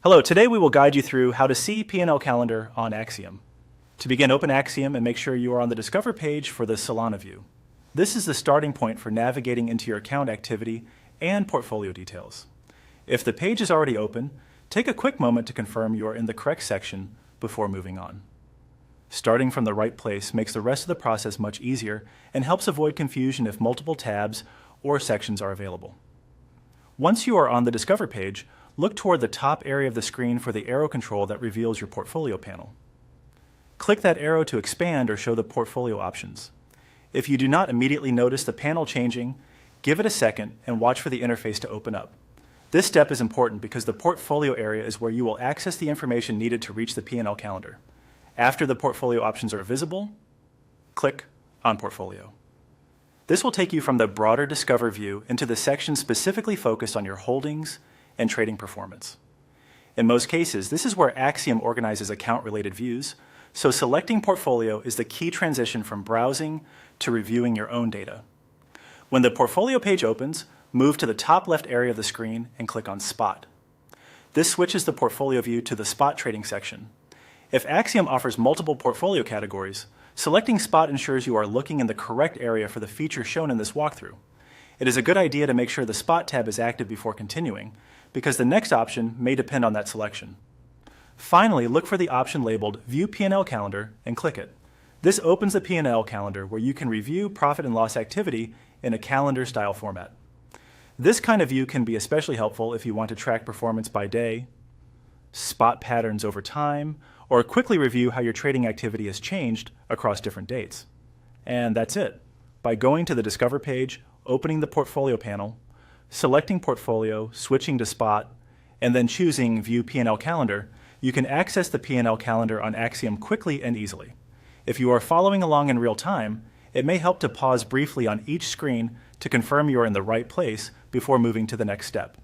Hello, today we will guide you through how to see PNL Calendar on Axiom. To begin, open Axiom and make sure you are on the Discover page for the Solana view. This is the starting point for navigating into your account activity and portfolio details. If the page is already open, take a quick moment to confirm you are in the correct section before moving on. Starting from the right place makes the rest of the process much easier and helps avoid confusion if multiple tabs or sections are available. Once you are on the Discover page, look toward the top area of the screen for the arrow control that reveals your portfolio panel. Click that arrow to expand or show the portfolio options. If you do not immediately notice the panel changing, give it a second and watch for the interface to open up. This step is important because the portfolio area is where you will access the information needed to reach the PNL calendar. After the portfolio options are visible, click on Portfolio. This will take you from the broader Discover view into the section specifically focused on your holdings and trading performance. In most cases, this is where Axiom organizes account-related views, so selecting Portfolio is the key transition from browsing to reviewing your own data. When the Portfolio page opens, move to the top left area of the screen and click on Spot. This switches the portfolio view to the Spot trading section. If Axiom offers multiple portfolio categories, selecting Spot ensures you are looking in the correct area for the feature shown in this walkthrough. It is a good idea to make sure the Spot tab is active before continuing, because the next option may depend on that selection. Finally, look for the option labeled View PNL Calendar and click it. This opens the PNL calendar where you can review profit and loss activity in a calendar-style format. This kind of view can be especially helpful if you want to track performance by day, spot patterns over time, or quickly review how your trading activity has changed across different dates. And that's it. By going to the Discover page, opening the Portfolio panel, selecting Portfolio, switching to Spot, and then choosing View PNL Calendar, you can access the PNL calendar on Axiom quickly and easily. If you are following along in real time, it may help to pause briefly on each screen to confirm you are in the right place before moving to the next step.